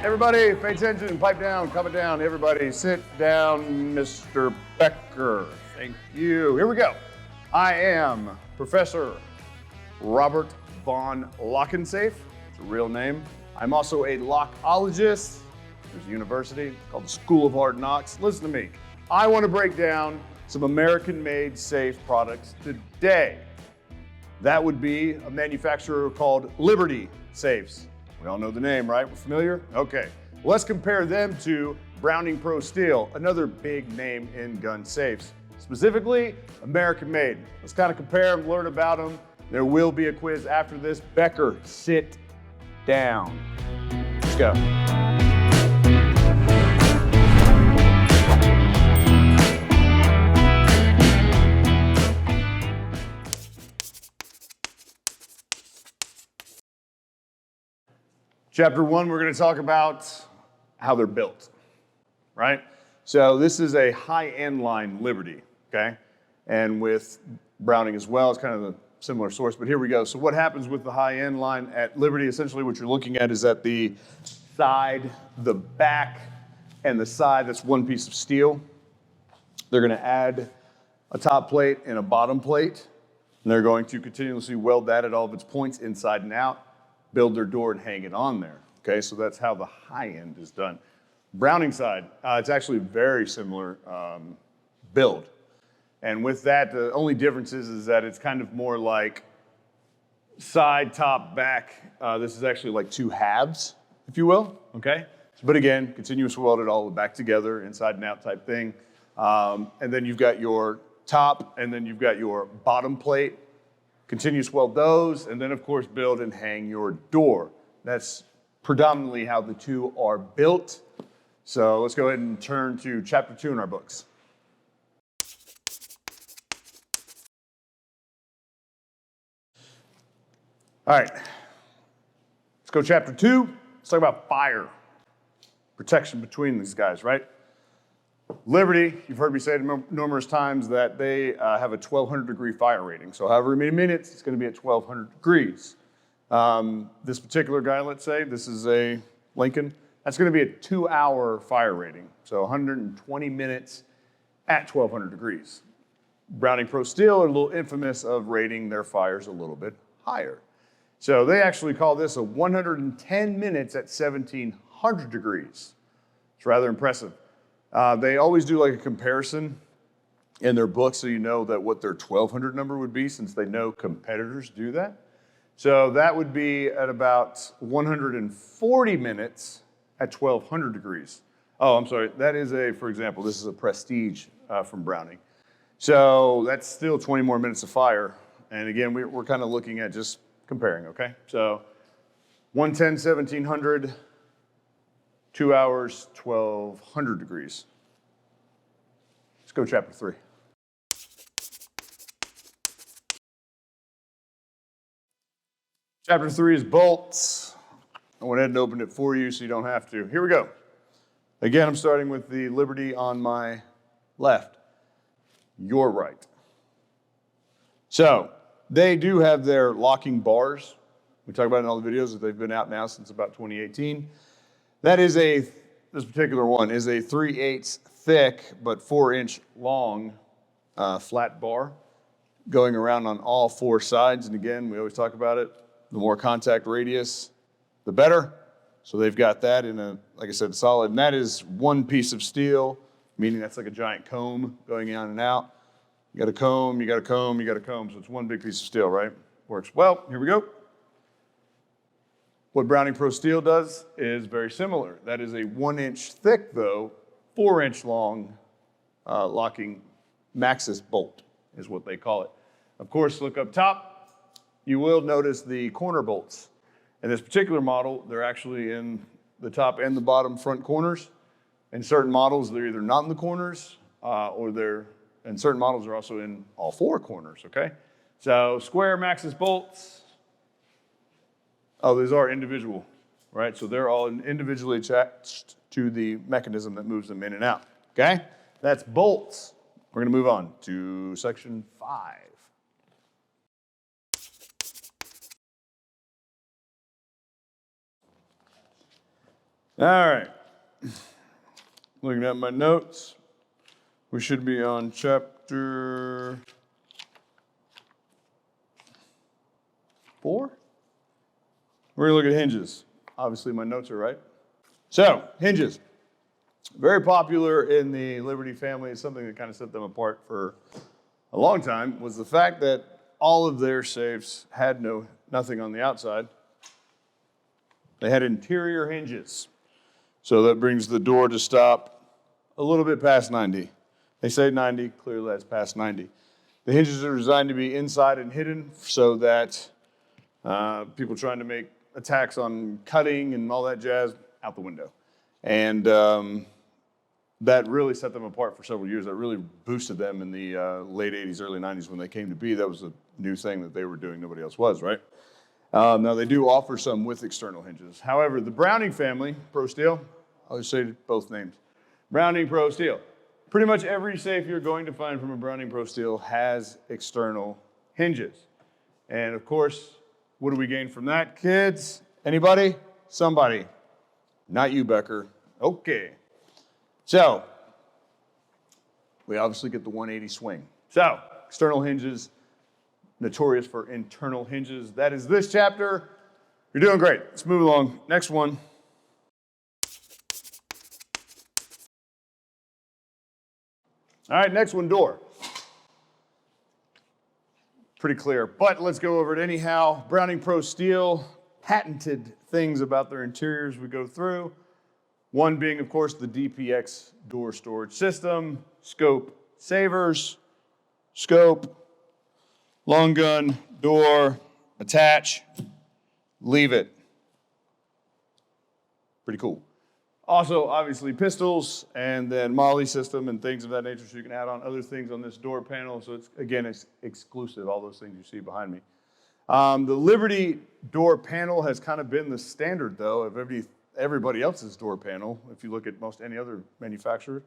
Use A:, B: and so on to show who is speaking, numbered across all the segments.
A: Everybody, pay attention, pipe down, calm it down. Everybody, sit down, Mr. Becker. Thank you. Here we go. I am Professor Robert von Locknsafe. It's a real name. I'm also a lockologist. There's a university called the School of Hard Knocks. Listen to me. I want to break down some American-made safe products today. That would be a manufacturer called Liberty Safes. We all know the name, right? We're familiar? Okay. Well, let's compare them to Browning ProSteel, another big name in gun safes. Specifically, American-made. Let's kind of compare them, learn about them. There will be a quiz after this. Becker, sit down. Let's go. Chapter 1, we're going to talk about how they're built, right? So this is a high-end line Liberty, okay? And with Browning as well, it's kind of a similar source, but here we go. So what happens with the high-end line at Liberty, essentially what you're looking at is that the side, the back, and the side, that's one piece of steel. They're going to add a top plate and a bottom plate, and they're going to continuously weld that at all of its points inside and out, build their door and hang it on there. Okay, so that's how the high end is done. Browning side, it's actually very similar build. And with that, the only difference is that it's kind of more like side, top, back. This is actually like two halves, if you will, okay? But again, continuous welded all back together, inside and out type thing. And then you've got your top, and then you've got your bottom plate. Continuous weld those, and then of course build and hang your door. That's predominantly how the two are built. So let's go ahead and turn to chapter 2 in our books. All right, let's go chapter 2. Let's talk about fire. Protection between these guys, right? Liberty, you've heard me say it numerous times that they have a 1,200 degree fire rating. So however many minutes, it's going to be at 1,200 degrees. This particular guy, let's say, this is a Lincoln, that's going to be a 2-hour fire rating. So 120 minutes at 1,200 degrees. Browning ProSteel are a little infamous of rating their fires a little bit higher. So they actually call this a 110 minutes at 1,700 degrees. It's rather impressive. They always do like a comparison in their book so you know that what their 1,200 number would be, since they know competitors do that. So that would be at about 140 minutes at 1,200 degrees. Oh, I'm sorry. That is for example, this is a Prestige from Browning. So that's still 20 more minutes of fire. And again, we're kind of looking at just comparing, okay? So 110, 1,700. 2 hours, 1,200 degrees. Let's go chapter 3. Chapter 3 is bolts. I went ahead and opened it for you so you don't have to. Here we go. Again, I'm starting with the Liberty on my left. Your right. So they do have their locking bars. We talk about it in all the videos that they've been out now since about 2018. That is this particular one is a 3/8 thick but 4-inch long flat bar going around on all 4 sides. And again, we always talk about it. The more contact radius, the better. So they've got that in a, like I said, solid. And that is one piece of steel, meaning that's like a giant comb going in and out. You got a comb, you got a comb, you got a comb. So it's one big piece of steel, right? Works well. Here we go. What Browning ProSteel does is very similar. That is a 1-inch thick, though, 4-inch long locking Maxis bolt is what they call it. Of course, look up top. You will notice the corner bolts. In this particular model, they're actually in the top and the bottom front corners. In certain models, they're either not in the corners and certain models are also in all 4 corners, okay? So square Maxis bolts. Oh, these are individual, right? So they're all individually attached to the mechanism that moves them in and out, okay? That's bolts. We're gonna move on to section 5. All right. Looking at my notes. We should be on chapter 4. We're going to look at hinges. Obviously, my notes are right. So, hinges. Very popular in the Liberty family. It's something that kind of set them apart for a long time, was the fact that all of their safes had nothing on the outside. They had interior hinges. So that brings the door to stop a little bit past 90. They say 90, clearly that's past 90. The hinges are designed to be inside and hidden so that people trying to make attacks on cutting and all that jazz out the window. And that really set them apart for several years. That really boosted them in the late 80s, early 90s when they came to be. That was a new thing that they were doing. Nobody else was, right? Now, they do offer some with external hinges. However, the Browning family, ProSteel, I'll just say both names. Browning, ProSteel. Pretty much every safe you're going to find from a Browning ProSteel has external hinges. And of course, what do we gain from that, kids? Anybody? Somebody. Not you, Becker. Okay. So, we obviously get the 180 swing. So, external hinges, notorious for internal hinges. That is this chapter. You're doing great. Let's move along. Next one. All right, next one, door. Pretty clear, but let's go over it anyhow. Browning ProSteel, patented things about their interiors we go through. One being, of course, the DPX door storage system, scope savers, scope, long gun, door, attach, leave it. Pretty cool. Also, obviously, pistols, and then Molly system and things of that nature, so you can add on other things on this door panel. So it's, again, it's exclusive, all those things you see behind me. The Liberty door panel has kind of been the standard, though, of everybody else's door panel, if you look at most any other manufacturer.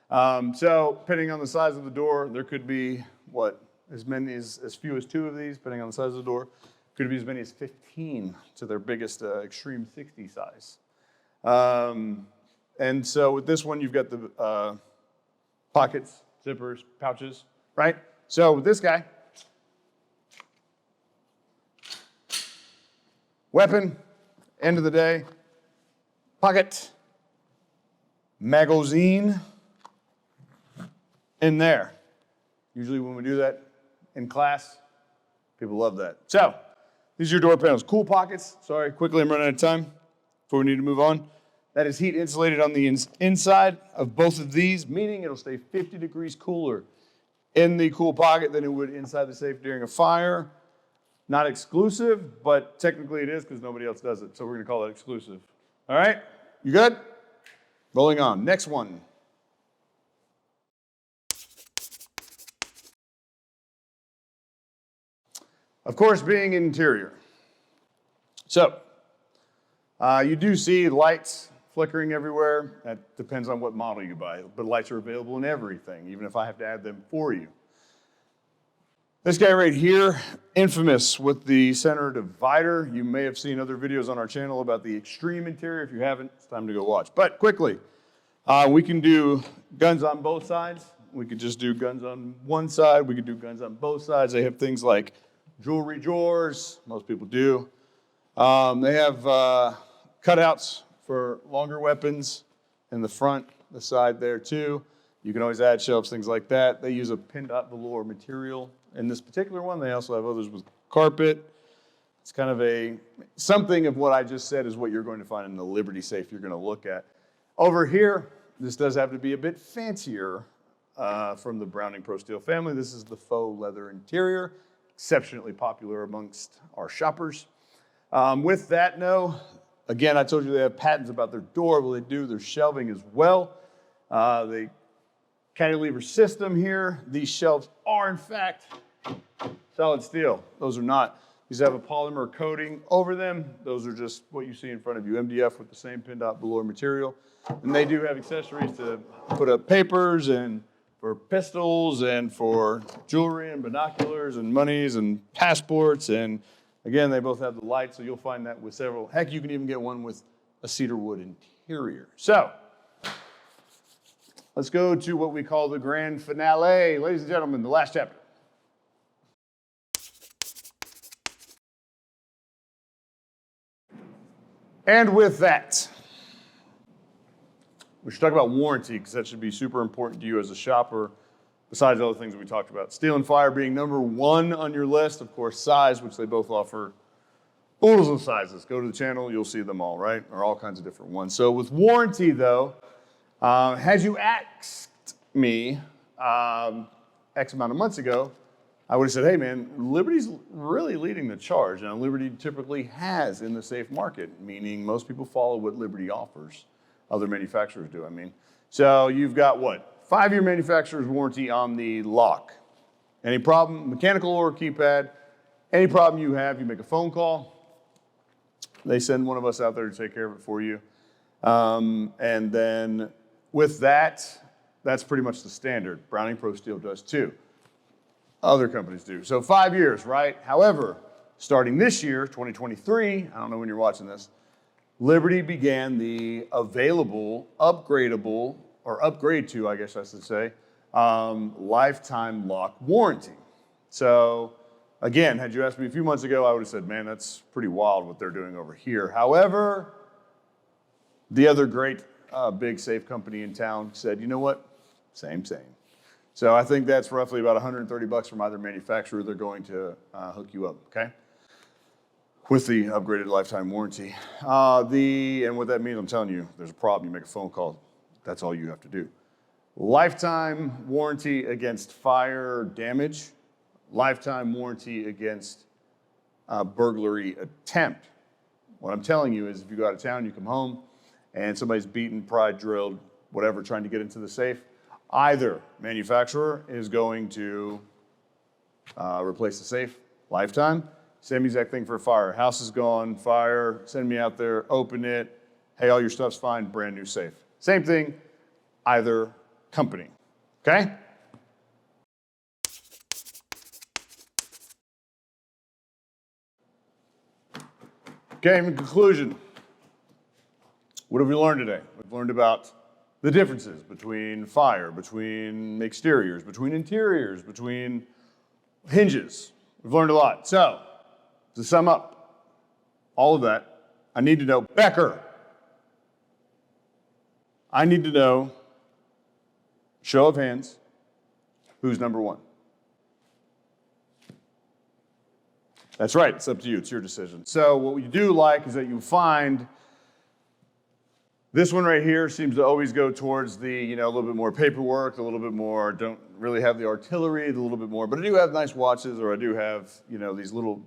A: So depending on the size of the door, there could be, as few as 2 of these, depending on the size of the door. Could be as many as 15 to their biggest Extreme 60 size. And so with this one, you've got the pockets, zippers, pouches, right? So with this guy, weapon, end of the day, pocket, magazine, in there. Usually when we do that in class, people love that. So these are your door panels. Cool pockets. Sorry, quickly, I'm running out of time before we need to move on. That is heat insulated on the inside of both of these, meaning it'll stay 50 degrees cooler in the cool pocket than it would inside the safe during a fire. Not exclusive, but technically it is because nobody else does it. So we're going to call it exclusive. All right? You good? Rolling on. Next one. Of course, being interior. So, you do see lights flickering everywhere. That depends on what model you buy, but lights are available in everything, even if I have to add them for you. This guy right here, infamous with the center divider. You may have seen other videos on our channel about the extreme interior. If you haven't, it's time to go watch. But quickly, we can do guns on both sides. We could just do guns on one side. We could do guns on both sides. They have things like jewelry drawers. Most people do. They have cutouts for longer weapons in the front, the side there too. You can always add shelves, things like that. They use a pin-dot velour material in this particular one. They also have others with carpet. It's kind of something of what I just said is what you're going to find in the Liberty safe you're going to look at. Over here, this does have to be a bit fancier from the Browning ProSteel family. This is the faux leather interior, exceptionally popular amongst our shoppers. With that, again, I told you they have patents about their door. Well, they do their shelving as well. The cantilever system here, these shelves are, in fact, solid steel. Those are not. These have a polymer coating over them. Those are just what you see in front of you, MDF with the same pin-dot velour material. And they do have accessories to put up papers and for pistols and for jewelry and binoculars and monies and passports. And again, they both have the light, so you'll find that with several. Heck, you can even get one with a cedar wood interior. interior. So let's go to what we call the grand finale. Ladies and gentlemen, the last chapter. And with that, we should talk about warranty, because that should be super important to you as a shopper, besides other things that we talked about. Steel and fire being number one on your list. Of course, size, which they both offer oodles of sizes. Go to the channel, you'll see them all, right? Or all kinds of different ones. So with warranty, though, had you asked me X amount of months ago, I would have said, hey man, Liberty's really leading the charge. Now, Liberty typically has in the safe market, meaning most people follow what Liberty offers. Other manufacturers do, I mean. So you've got what? 5-year manufacturer's warranty on the lock. Any problem, mechanical or keypad, any problem you have, you make a phone call. They send one of us out there to take care of it for you. And then with that, that's pretty much the standard. Browning ProSteel does too. Other companies do. So 5 years, right? However, starting this year, 2023, I don't know when you're watching this, Liberty began the available, upgradable, or upgrade to, I guess I should say, lifetime lock warranty. So again, had you asked me a few months ago, I would have said, man, that's pretty wild what they're doing over here. However, the other great big safe company in town said, you know what? Same. So I think that's roughly about $130 from either manufacturer. They're going to hook you up, okay? With the upgraded lifetime warranty. And what that means, I'm telling you, there's a problem, you make a phone call. That's all you have to do. Lifetime warranty against fire damage. Lifetime warranty against burglary attempt. What I'm telling you is if you go out of town, you come home, and somebody's beaten, pried, drilled, whatever, trying to get into the safe, either manufacturer is going to replace the safe, lifetime. Same exact thing for fire. House is gone, fire, send me out there, open it. Hey, all your stuff's fine, brand new safe. Same thing, either company, okay? Okay, in conclusion, what have we learned today? We've learned about the differences between fire, between exteriors, between interiors, between hinges. We've learned a lot. So, to sum up all of that, I need to know, Becker, I need to know, show of hands, who's number one? That's right, it's up to you, it's your decision. So what you do like is that you find this one right here seems to always go towards the, a little bit more paperwork, a little bit more, don't really have the artillery, a little bit more, but I do have nice watches, or I do have, these little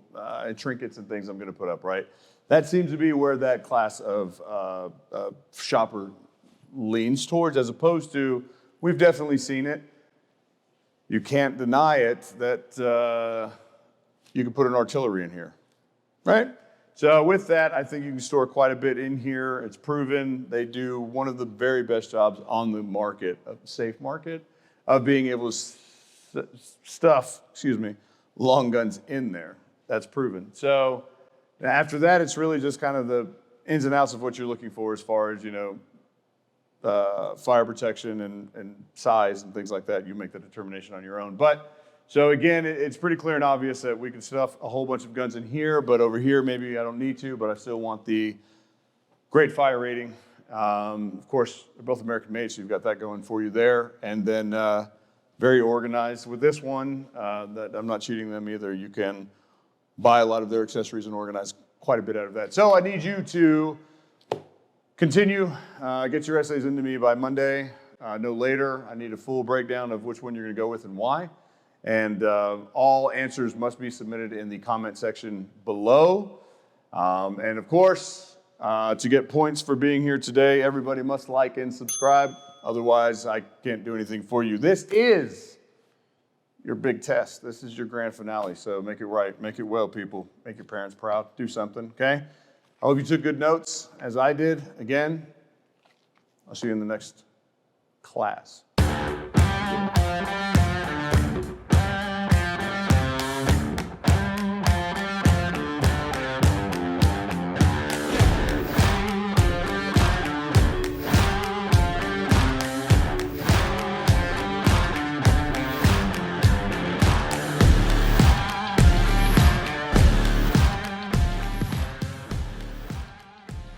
A: trinkets and things I'm gonna put up, right? That seems to be where that class of shopper leans towards, as opposed to, we've definitely seen it. You can't deny it that you can put an artillery in here, right? So with that, I think you can store quite a bit in here. It's proven. They do one of the very best jobs on the market, of the safe market, of being able to stuff, long guns in there. That's proven. So after that, it's really just kind of the ins and outs of what you're looking for as far as, fire protection and size and things like that. You make the determination on your own. But so again, it's pretty clear and obvious that we can stuff a whole bunch of guns in here, but over here, maybe I don't need to, but I still want the great fire rating. Of course, they're both American made, so you've got that going for you there. And then very organized. With this one, that I'm not cheating them either. You can buy a lot of their accessories and organize quite a bit out of that. So I need you to continue, get your essays into me by Monday, no later. I need a full breakdown of which one you're gonna go with and why. And all answers must be submitted in the comment section below. And of course, to get points for being here today, everybody must like and subscribe. Otherwise, I can't do anything for you. This is your big test. This is your grand finale. So make it right, make it well, people. Make your parents proud, do something, okay? I hope you took good notes, as I did. Again, I'll see you in the next class.